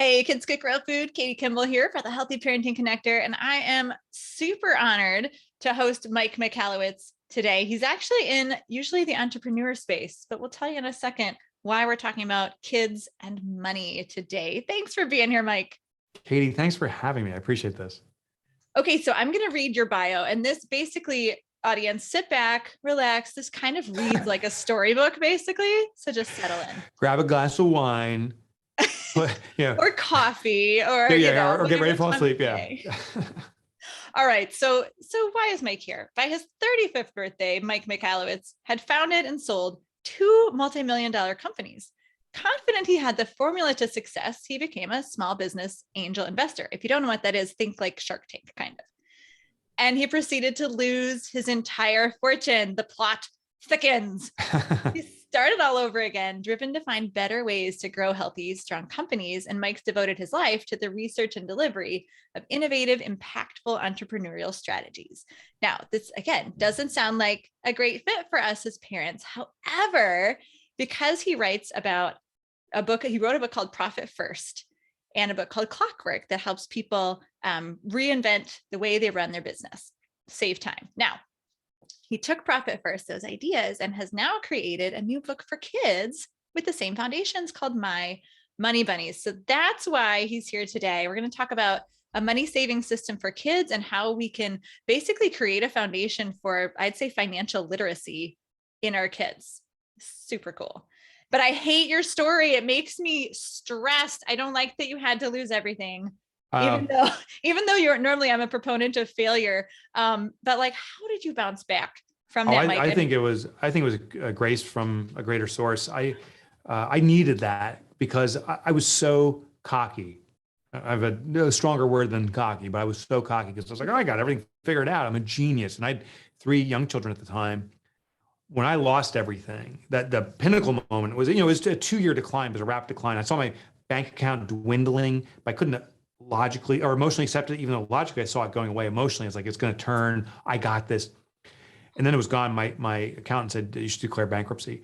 Hey, Kids Cook Real Food, Katie Kimball here for the Healthy Parenting Connector, and I am super honored to host Mike Michalowicz today. He's actually in usually the entrepreneur space, but we'll tell you in a second why we're talking about kids and money today. Thanks for being here, Mike. Katie, thanks for having me. I appreciate this. Okay, so I'm going to read your bio, and this basically, audience, sit back, relax. This kind of reads like a storybook, basically. So just settle in. Grab a glass of wine. Or coffee, or or get ready to fall asleep. Yeah. All right. So why is Mike here? By his 35th birthday, Mike Michalowicz had founded and sold 2 multi-million-dollar companies. Confident he had the formula to success, he became a small business angel investor. If you don't know what that is, think like Shark Tank, kind of. And he proceeded to lose his entire fortune. The plot thickens. He started all over again, driven to find better ways to grow healthy, strong companies. And Mike's devoted his life to the research and delivery of innovative, impactful entrepreneurial strategies. Now, this, again, doesn't sound like a great fit for us as parents. However, because he writes about he wrote a book called Profit First and a book called Clockwork that helps people reinvent the way they run their business, save time. Now, he took Profit First, those ideas, and has now created a new book for kids with the same foundations called My Money Bunnies. So that's why he's here today. We're going to talk about a money saving system for kids and how we can basically create a foundation for, I'd say, financial literacy in our kids. Super cool. But I hate your story. It makes me stressed. I don't like that you had to lose everything. Even though I'm a proponent of failure, but like, how did you bounce back from that? I think it was a grace from a greater source. I needed that because I was so cocky. I have no stronger word than cocky, but I was so cocky because I was like, oh, I got everything figured out. I'm a genius. And I had 3 young children at the time. When I lost everything, that the pinnacle moment was, it was a 2-year decline, it was a rapid decline. I saw my bank account dwindling, but I couldn't logically or emotionally accept it, even though logically I saw it going away. Emotionally, it's like, it's going to turn. I got this. And then it was gone. My accountant said, you should declare bankruptcy.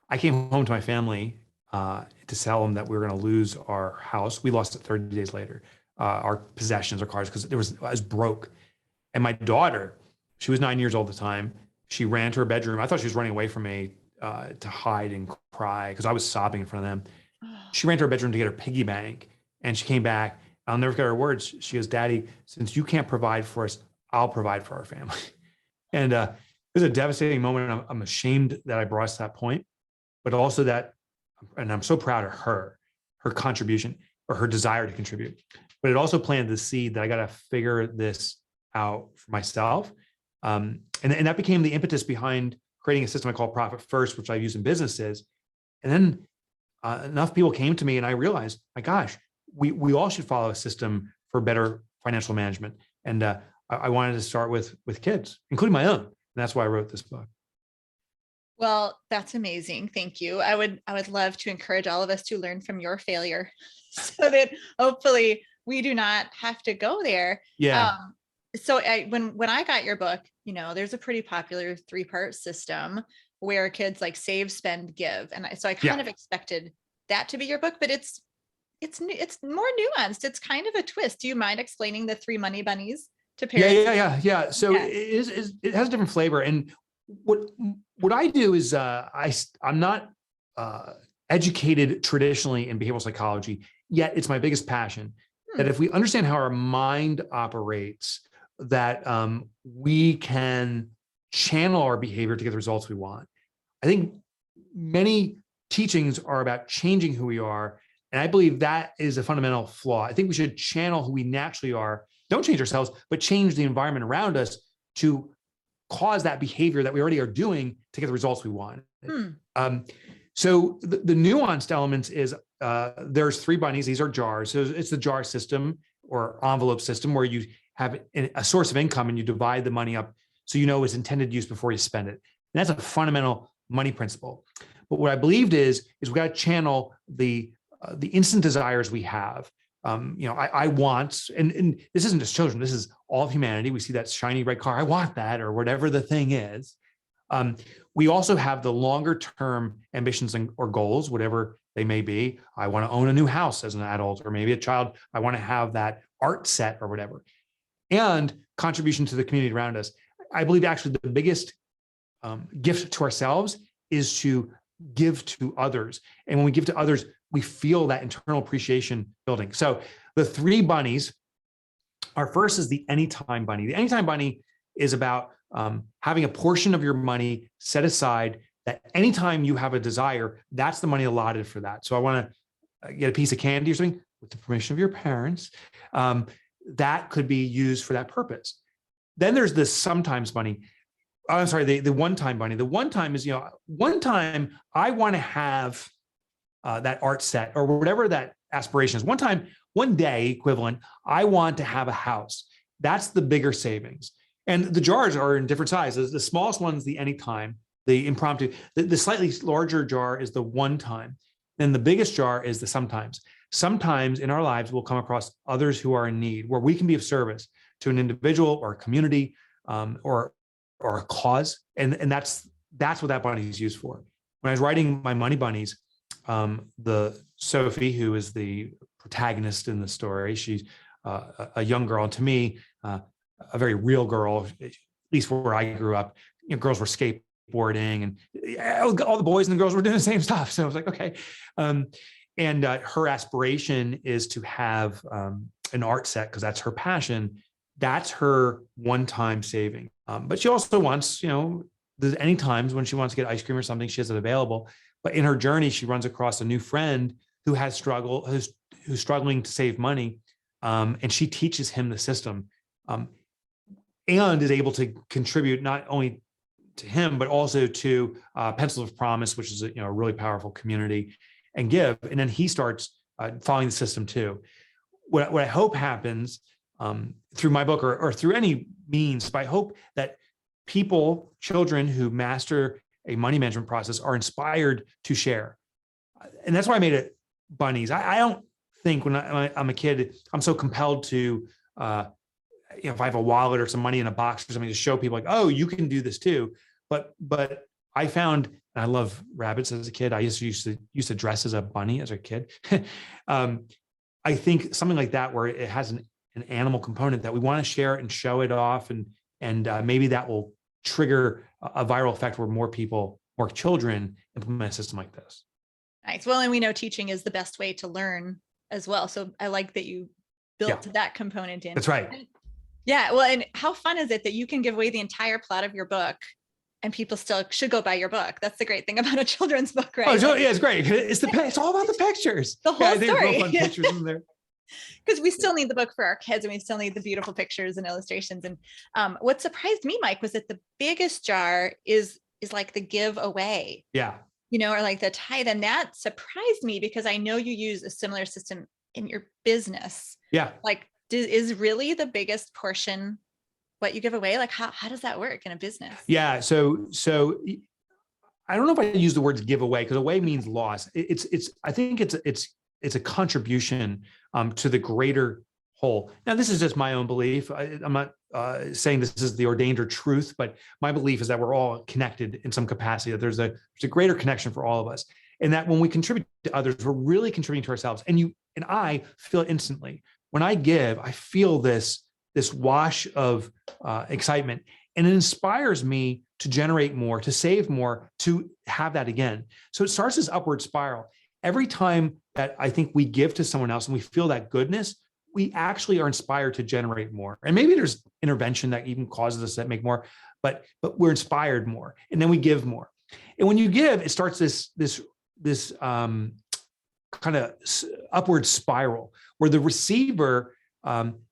I came home to my family to tell them that we were going to lose our house. We lost it 30 days later, our possessions, our cars, because I was broke. And my daughter, she was 9 years old at the time. She ran to her bedroom. I thought she was running away from me to hide and cry because I was sobbing in front of them. She ran to her bedroom to get her piggy bank, and she came back. I'll never forget her words. She goes, "Daddy, since you can't provide for us, I'll provide for our family." And it was a devastating moment. I'm ashamed that I brought us to that point, but also and I'm so proud of her contribution or her desire to contribute. But it also planted the seed that I got to figure this out for myself. And that became the impetus behind creating a system I call Profit First, which I've used in businesses. And then enough people came to me and I realized, my gosh, we all should follow a system for better financial management. And I wanted to start with kids, including my own. And that's why I wrote this book. Well, that's amazing. Thank you. I would love to encourage all of us to learn from your failure so that hopefully we do not have to go there. Yeah. So when I got your book, there's a pretty popular 3-part system where kids like save, spend, give. And so I kind of expected that to be your book, but it's more nuanced. It's kind of a twist. Do you mind explaining the 3 money bunnies to parents? Yeah. So it has a different flavor. And what I do is I'm not educated traditionally in behavioral psychology, yet it's my biggest passion. That if we understand how our mind operates, that we can channel our behavior to get the results we want. I think many teachings are about changing who we are. And I believe that is a fundamental flaw. I think we should channel who we naturally are. Don't change ourselves, but change the environment around us to cause that behavior that we already are doing to get the results we want. So the nuanced elements is there's 3 bunnies. These are jars. So it's the jar system or envelope system where you have a source of income and you divide the money up so you know its intended use before you spend it. And that's a fundamental money principle. But what I believed is we got to channel the instant desires we have. I want, and this isn't just children, this is all of humanity. We see that shiny red car, I want that, or whatever the thing is. We also have the longer term ambitions or goals, whatever They may be, I want to own a new house as an adult, or maybe a child, I want to have that art set or whatever. And contribution to the community around us. I believe actually the biggest gift to ourselves is to give to others. And when we give to others, we feel that internal appreciation building. So the 3 bunnies, our first is the Anytime Bunny. The Anytime Bunny is about having a portion of your money set aside that anytime you have a desire, that's the money allotted for that. So I want to get a piece of candy or something with the permission of your parents. That could be used for that purpose. Then there's the Sometimes Bunny. Oh, I'm sorry, the One-Time Bunny. The one time is, one time I want to have that art set or whatever that aspiration is. One day equivalent, I want to have a house. That's the bigger savings. And the jars are in different sizes. The smallest one's the Anytime, the impromptu. The slightly larger jar is the One Time. And the biggest jar is the Sometimes. Sometimes in our lives, we'll come across others who are in need, where we can be of service to an individual or a community or a cause. And that's what that bunny is used for. When I was writing my Money Bunnies, the Sophie, who is the protagonist in the story, she's a young girl. And to me, a very real girl, at least where I grew up. Girls were skateboarding, and all the boys and the girls were doing the same stuff. So I was like, okay. And her aspiration is to have an art set because that's her passion. That's her one-time saving. But she also wants, there's any times when she wants to get ice cream or something, she has it available. But in her journey, she runs across a new friend who has who's struggling to save money. And she teaches him the system and is able to contribute not only to him, but also to Pencils of Promise, which is a really powerful community, and give. And then he starts following the system too. What I hope happens through my book or through any means, but I hope that children who master a money management process are inspired to share. And that's why I made it Bunnies. I don't think when I'm a kid, I'm so compelled to, if I have a wallet or some money in a box or something to show people like, oh, you can do this too. But I found, and I love rabbits as a kid. I used to dress as a bunny as a kid. I think something like that, where it has an animal component that we want to share and show it off. And maybe that will trigger a viral effect where more children implement a system like this. Nice. Well, and we know teaching is the best way to learn as well. So I like that you built that component in. That's right. Yeah. Well, and how fun is it that you can give away the entire plot of your book and people still should go buy your book? That's the great thing about a children's book, right? Oh, yeah, it's great. It's all about the pictures. The whole story. Fun pictures in there. Because we still need the book for our kids, and we still need the beautiful pictures and illustrations. And what surprised me, Mike, was that the biggest jar is like the giveaway. Yeah. Or like the tithe. And that surprised me because I know you use a similar system in your business. Yeah. Like, is really the biggest portion what you give away? Like, how does that work in a business? Yeah. So I don't know if I use the words giveaway, because away means loss. I think it's a contribution to the greater whole. Now, this is just my own belief. I'm not saying this is the ordained or truth, but my belief is that we're all connected in some capacity, that there's a greater connection for all of us. And that when we contribute to others, we're really contributing to ourselves. And you and I feel it instantly. When I give, I feel this wash of excitement, and it inspires me to generate more, to save more, to have that again. So it starts this upward spiral. Every time that I think we give to someone else and we feel that goodness, we actually are inspired to generate more. And maybe there's intervention that even causes us to make more, but we're inspired more, and then we give more. And when you give, it starts this kind of upward spiral where the receiver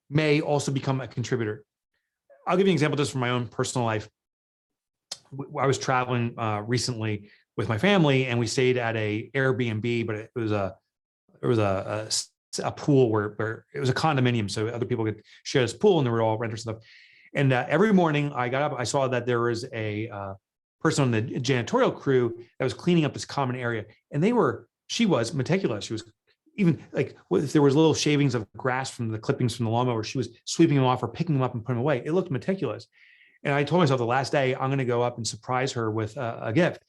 may also become a contributor. I'll give you an example just from my own personal life. I was traveling recently with my family, and we stayed at a Airbnb, but it was a pool where it was a condominium, so other people could share this pool, and they were all renters and stuff. And every morning I got up, I saw that there was a person on the janitorial crew that was cleaning up this common area, and she was meticulous. She was even like, if there was little shavings of grass from the clippings from the lawnmower, she was sweeping them off or picking them up and putting them away. It looked meticulous. And I told myself the last day, I'm going to go up and surprise her with a gift.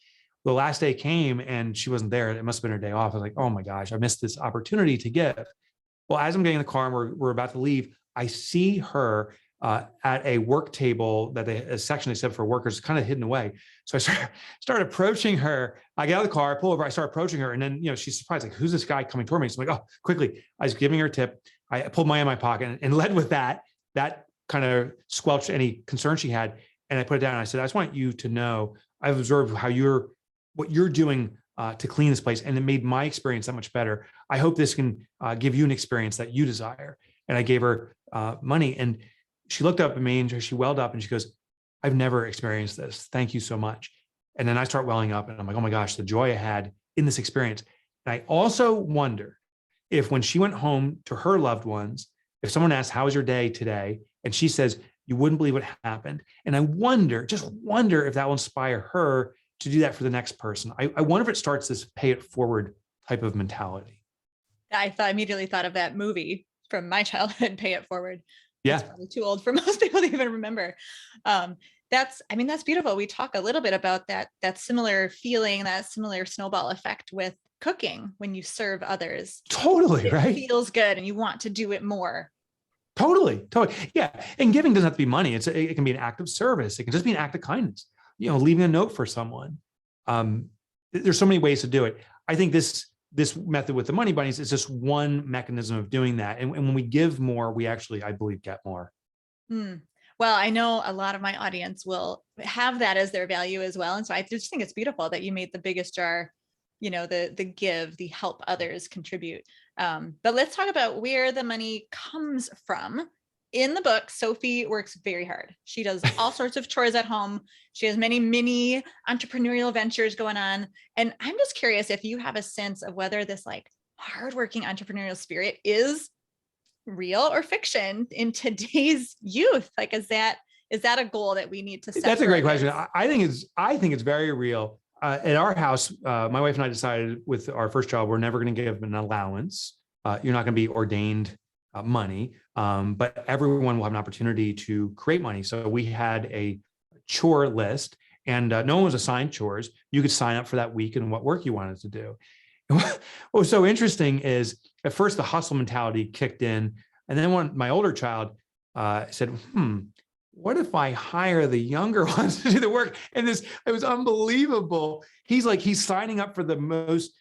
the last day came and she wasn't there. It must have been her day off. I was like, oh my gosh, I missed this opportunity to give. Well, as I'm getting in the car and we're about to leave, I see her at a work table that a section they set for workers, kind of hidden away. So I start approaching her. I get out of the car, I pull over, I start approaching her, and then she's surprised, like, who's this guy coming toward me? So I'm like, oh, quickly. I was giving her a tip. I pulled money out of my pocket and led with that. That kind of squelched any concern she had, and I put it down. And I said, I just want you to know I've observed what you're doing to clean this place, and it made my experience that much better. I hope this can give you an experience that you desire. And I gave her money, and she looked up at me and she welled up and she goes, I've never experienced this. Thank you so much. And then I start welling up and I'm like, oh my gosh, the joy I had in this experience. And I also wonder if when she went home to her loved ones, if someone asked, how was your day today? And she says, you wouldn't believe what happened. And I just wonder if that will inspire her to do that for the next person. I wonder if it starts this pay it forward type of mentality. I immediately thought of that movie from my childhood, Pay It Forward. Yeah. It's probably too old for most people to even remember. That's beautiful. We talk a little bit about that similar feeling, that similar snowball effect with cooking when you serve others. Totally, right? It feels good and you want to do it more. Totally. Yeah. And giving doesn't have to be money. It can be an act of service. It can just be an act of kindness. Leaving a note for someone. There's so many ways to do it. I think this method with the money bunnies is just one mechanism of doing that. And when we give more, we actually, I believe, get more. Well, I know a lot of my audience will have that as their value as well. And so I just think it's beautiful that you made the biggest jar, the give, the help others contribute. But let's talk about where the money comes from. In the book, Sophie works very hard. She does all sorts of chores at home. She has many mini entrepreneurial ventures going on. And I'm just curious if you have a sense of whether this like hardworking entrepreneurial spirit is real or fiction in today's youth. Like, is that a goal that we need to set? That's a great question. I think it's very real. At our house, my wife and I decided with our first child, we're never going to give an allowance. You're not going to be ordained money, but everyone will have an opportunity to create money. So we had a chore list, and no one was assigned chores. You could sign up for that week and what work you wanted to do. And what was so interesting is at first the hustle mentality kicked in, and then when my older child said, what if I hire the younger ones to do the work? And it was unbelievable. He's signing up for the most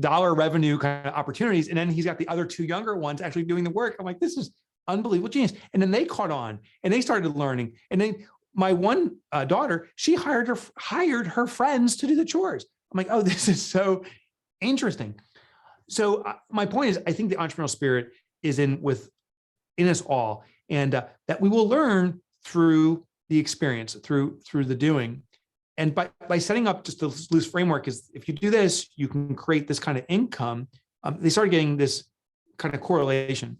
dollar revenue kind of opportunities. And then he's got the other two younger ones actually doing the work. I'm like, this is unbelievable genius. And then they caught on and they started learning. And then my one daughter, she hired her friends to do the chores. I'm like, oh, this is so interesting. So my point is, I think the entrepreneurial spirit is in us all, and that we will learn through the experience, through the doing. And by setting up just a loose framework is, if you do this, you can create this kind of income. They started getting this kind of correlation.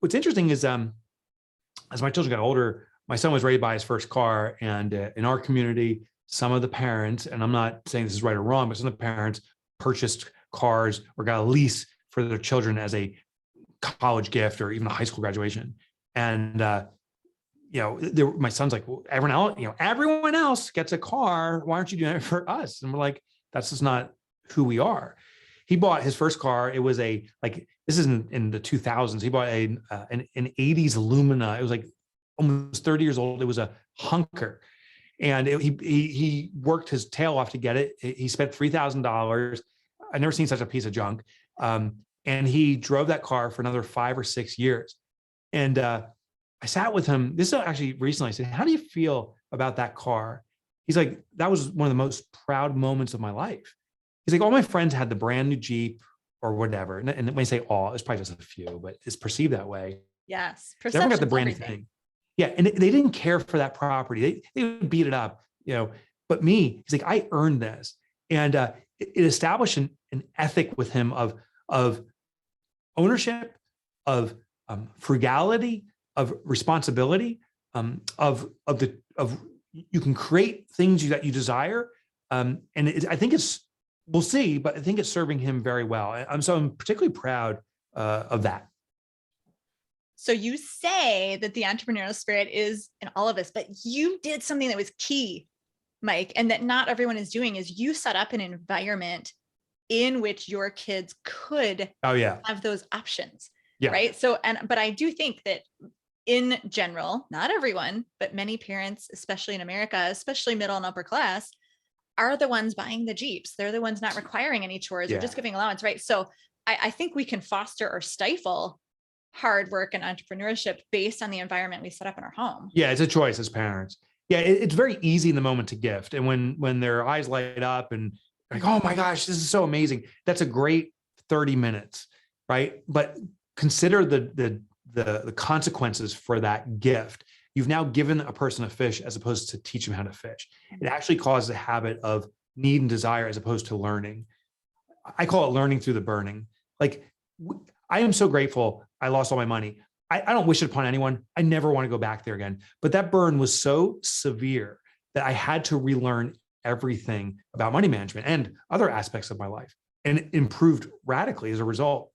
What's interesting is, as my children got older, my son was ready to buy his first car. And in our community, some of the parents, and I'm not saying this is right or wrong, but some of the parents purchased cars or got a lease for their children as a college gift or even a high school graduation. And my son's like, well, everyone else gets a car. Why aren't you doing it for us? And we're like, that's just not who we are. He bought his first car. It was this is in the 2000s. He bought an 80s Lumina. It was like almost 30 years old. It was a hunker. And he worked his tail off to get it. He spent $3,000. I've never seen such a piece of junk. And he drove that car for another 5 or 6 years. And I sat with him. This is actually recently. I said, how do you feel about that car? He's like, that was one of the most proud moments of my life. He's like, all my friends had the brand new Jeep or whatever. And when I say all, it's probably just a few, but it's perceived that way. Yes. Never got the brand new thing. Yeah. And they didn't care for that property. They would beat it up, but me, he's like, I earned this. And it established an ethic with him of ownership, of frugality, of responsibility, of you can create things that you desire. And I think we'll see, but I think it's serving him very well. I'm particularly proud of that. So you say that the entrepreneurial spirit is in all of us, but you did something that was key Mike, and that not everyone is doing, is you set up an environment in which your kids could have those options. Right. So, but I do think that in general, not everyone, but many parents, especially in America, especially middle and upper class, are the ones buying the Jeeps. They're the ones not requiring any chores or just giving allowance. Right. So I think we can foster or stifle hard work and entrepreneurship based on the environment we set up in our home. Yeah, it's a choice as parents. Yeah, it's very easy in the moment to gift. And when their eyes light up and like, oh my gosh, this is so amazing. That's a great 30 minutes, right? But consider the consequences for that gift. You've now given a person a fish as opposed to teach them how to fish. It actually causes a habit of need and desire as opposed to learning. I call it learning through the burning. Like, I am so grateful I lost all my money. I don't wish it upon anyone. I never want to go back there again. But that burn was so severe that I had to relearn everything about money management and other aspects of my life, and it improved radically as a result.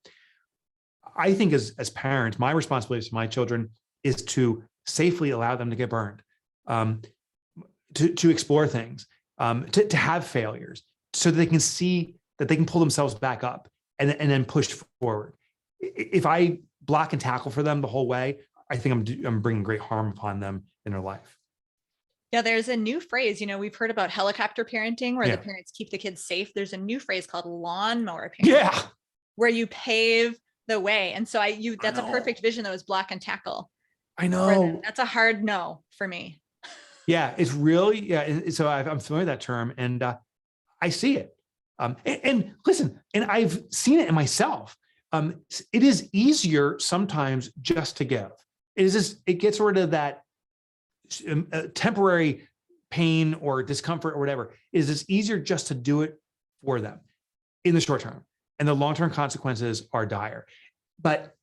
I think as parents, my responsibility to my children is to safely allow them to get burned, to explore things, to have failures so that they can see that they can pull themselves back up and then push forward. If I block and tackle for them the whole way, I think I'm bringing great harm upon them in their life. Yeah, there's a new phrase, we've heard about helicopter parenting where the parents keep the kids safe. There's a new phrase called lawnmower parenting, where you pave the way. And so that's a perfect vision, that was block and tackle. I know. That's a hard no for me. Yeah, it's really, so I'm familiar with that term, and I see it. And listen, and I've seen it in myself. It is easier sometimes just to give. It gets rid of that temporary pain or discomfort or whatever. It's easier just to do it for them in the short term, and the long-term consequences are dire. But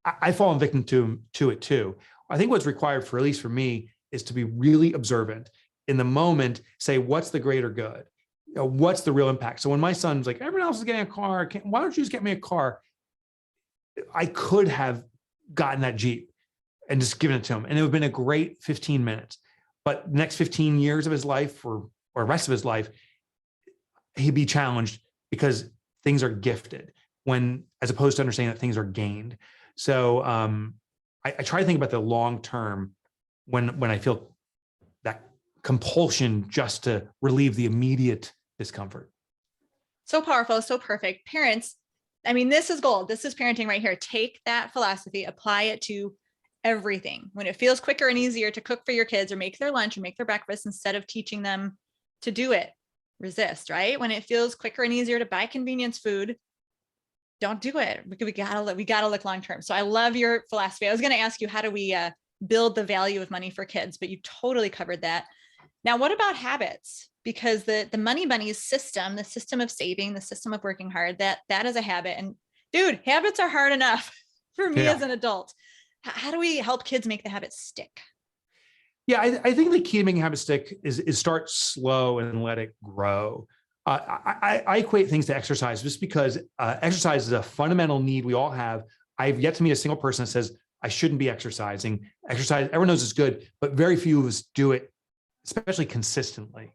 I've fallen victim to it too. I think what's required for, at least for me, is to be really observant in the moment, say, what's the greater good? What's the real impact? So when my son's like, everyone else is getting a car, why don't you just get me a car? I could have gotten that Jeep and just given it to him, and it would have been a great 15 minutes. But the next 15 years of his life or the rest of his life, he'd be challenged because things are gifted, as opposed to understanding that things are gained. So I try to think about the long term when I feel that compulsion just to relieve the immediate discomfort. So powerful, so perfect. Parents, this is gold. This is parenting right here. Take that philosophy, apply it to everything. When it feels quicker and easier to cook for your kids or make their lunch or make their breakfast, instead of teaching them to do it, resist, right? When it feels quicker and easier to buy convenience food, don't do it. We gotta look long-term. So I love your philosophy. I was going to ask you, how do we build the value of money for kids, but you totally covered that. Now, what about habits? Because the Money Bunnies system, the system of saving, the system of working hard, that is a habit. And dude, habits are hard enough for me as an adult. How do we help kids make the habits stick? Yeah, I think the key to making habits stick is start slow and let it grow. I equate things to exercise, just because exercise is a fundamental need we all have. I've yet to meet a single person that says, I shouldn't be exercising. Exercise, everyone knows it's good, but very few of us do it, especially consistently.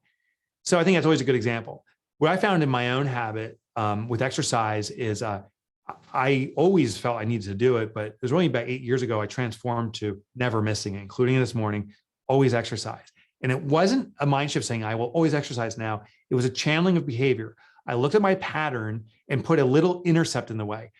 So I think that's always a good example. What I found in my own habit with exercise is I always felt I needed to do it, but it was only about 8 years ago I transformed to never missing it, including this morning, always exercise. And it wasn't a mind shift saying I will always exercise now. It was a channeling of behavior. I looked at my pattern and put a little intercept in the way.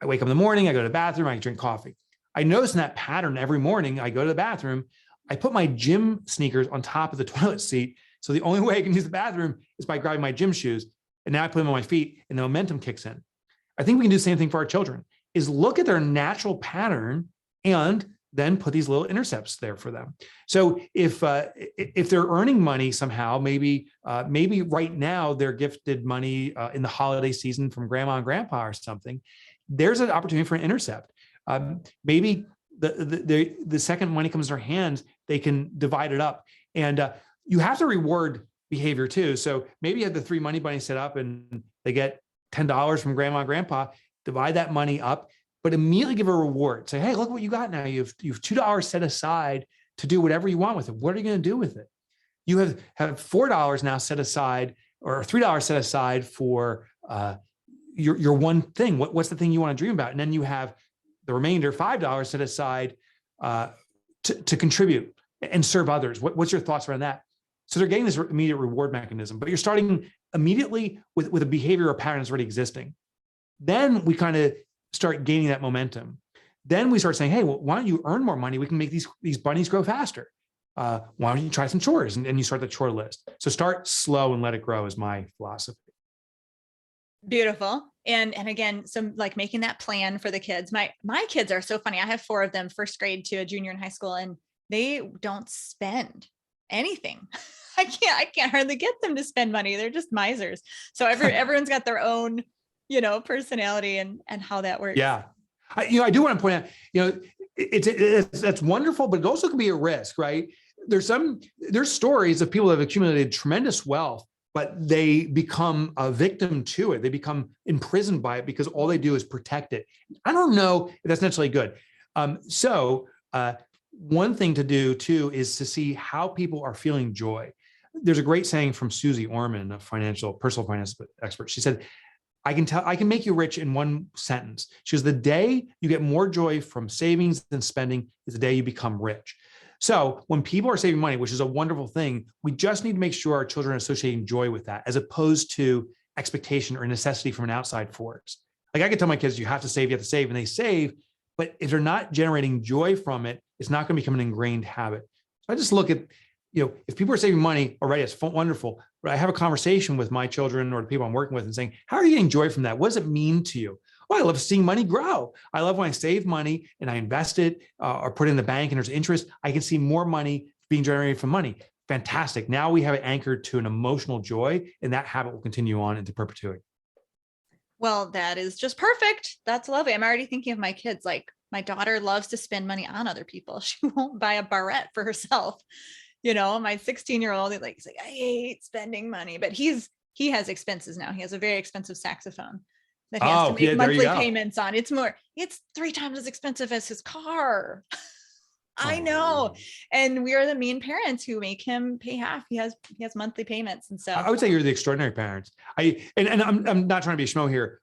I wake up in the morning, I go to the bathroom, I drink coffee. I noticed in that pattern every morning I go to the bathroom, I put my gym sneakers on top of the toilet seat. So the only way I can use the bathroom is by grabbing my gym shoes. And now I put them on my feet and the momentum kicks in. I think we can do the same thing for our children, is look at their natural pattern and then put these little intercepts there for them. So if they're earning money somehow, maybe right now they're gifted money in the holiday season from grandma and grandpa or something, there's an opportunity for an intercept. Maybe the second money comes in their hands, they can divide it up. And you have to reward behavior too. So maybe you have the 3 money bunnies set up and they get $10 from grandma and grandpa, divide that money up, but immediately give a reward. Say, hey, look what you got now. You have $2 set aside to do whatever you want with it. What are you going to do with it? you have $4 now set aside, or $3 set aside for your one thing. What's the thing you want to dream about? And then you have the remainder, $5 set aside to contribute and serve others. What's your thoughts around that? So they're getting this immediate reward mechanism, but you're starting immediately with a behavior or pattern that's already existing. Then we kind of start gaining that momentum. Then we start saying, hey, well, why don't you earn more money? We can make these bunnies grow faster. Why don't you try some chores? And you start the chore list. So start slow and let it grow is my philosophy. Beautiful. And again, so like making that plan for the kids. My kids are so funny. I have 4 of them, first grade to a junior in high school, and they don't spend anything. I can't hardly get them to spend money. They're just misers. So everyone's got their own, personality and how that works. Yeah. I do want to point out, that's wonderful, but it also can be a risk, right? There's stories of people that have accumulated tremendous wealth, but they become a victim to it. They become imprisoned by it because all they do is protect it. I don't know if that's necessarily good. One thing to do too is to see how people are feeling joy. There's a great saying from Susie Orman, a personal finance expert. She said, I can make you rich in one sentence. She says, the day you get more joy from savings than spending is the day you become rich. So when people are saving money, which is a wonderful thing, we just need to make sure our children are associating joy with that, as opposed to expectation or necessity from an outside force. Like I can tell my kids, you have to save, and they save, but if they're not generating joy from it, it's not going to become an ingrained habit. So I just look at, if people are saving money already, it's wonderful. But I have a conversation with my children or the people I'm working with and saying, how are you getting joy from that? What does it mean to you? Oh, I love seeing money grow. I love when I save money and I invest it or put it in the bank and there's interest. I can see more money being generated from money. Fantastic. Now we have it anchored to an emotional joy, and that habit will continue on into perpetuity. Well, that is just perfect. That's lovely. I'm already thinking of my kids. Like my daughter loves to spend money on other people. She won't buy a barrette for herself. My 16-year-old, he's like, I hate spending money, but he has expenses now. He has a very expensive saxophone that he has to make monthly payments on. It's 3 times as expensive as his car. I know. And we are the mean parents who make him pay half. He has monthly payments. And so I would say you're the extraordinary parents. I'm not trying to be a schmo here.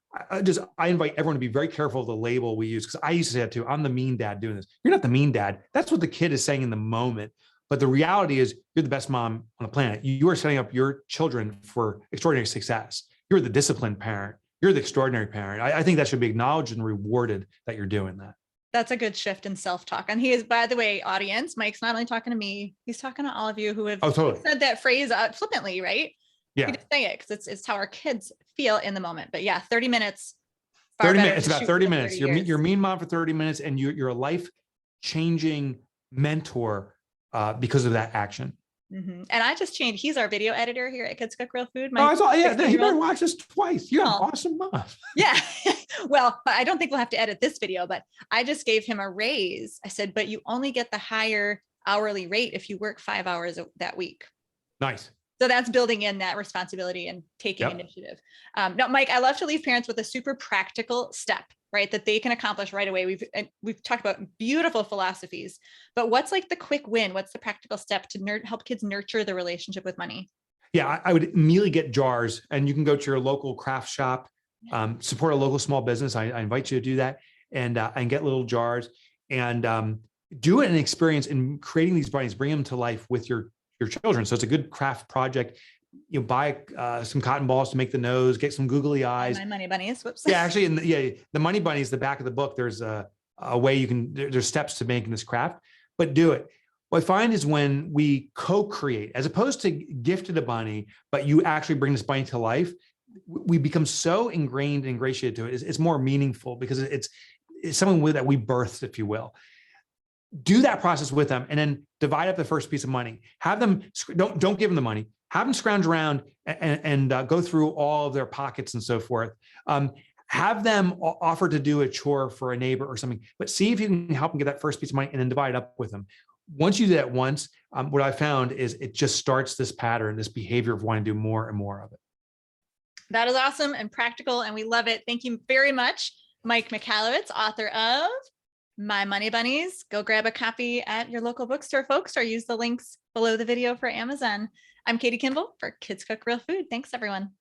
I invite everyone to be very careful of the label we use, because I used to say that too. I'm the mean dad doing this. You're not the mean dad. That's what the kid is saying in the moment. But the reality is you're the best mom on the planet. You are setting up your children for extraordinary success. You're the disciplined parent. You're the extraordinary parent. I think that should be acknowledged and rewarded that you're doing that. That's a good shift in self-talk. And he is, by the way, audience, Mike's not only talking to me, he's talking to all of you who have said that phrase flippantly, right? Yeah. You just say it because it's how our kids feel in the moment. But yeah, 30 minutes. 30 minutes. It's about 30 minutes. You're mean mom for 30 minutes, and you're a life-changing mentor because of that action. Mm-hmm. And I just changed. He's our video editor here at Kids Cook Real Food. He better watch this twice. You're an awesome mom. Yeah. Well, I don't think we'll have to edit this video, but I just gave him a raise. I said, but you only get the higher hourly rate if you work 5 hours that week. Nice. So that's building in that responsibility and taking initiative. Now, Mike, I love to leave parents with a super practical step, right, that they can accomplish right away. We've talked about beautiful philosophies, but what's like the quick win? What's the practical step to help kids nurture the relationship with money? Yeah, I would immediately get jars, and you can go to your local craft shop, support a local small business. I invite you to do that, and get little jars, and do an experience in creating these bunnies. Bring them to life with your children. So it's a good craft project. You buy some cotton balls to make the nose, get some googly eyes. My money bunnies. Whoops. Yeah, actually, the money bunnies, the back of the book, there's a way there's steps to making this craft, but do it. What I find is when we co-create, as opposed to gifted a bunny, but you actually bring this bunny to life, we become so ingrained and ingratiated to it. It's more meaningful because it's something that we birthed, if you will. Do that process with them, and then divide up the first piece of money. Have them, don't give them the money. Have them scrounge around and go through all of their pockets and so forth. Have them offer to do a chore for a neighbor or something, but see if you can help them get that first piece of money and then divide it up with them. Once you do that once, what I found is it just starts this pattern, this behavior of wanting to do more and more of it. That is awesome and practical, and we love it. Thank you very much, Mike Michalowicz, author of My money bunnies, go grab a copy at your local bookstore, folks, or use the links below the video for Amazon. I'm Katie Kimball for Kids Cook Real Food. Thanks, everyone.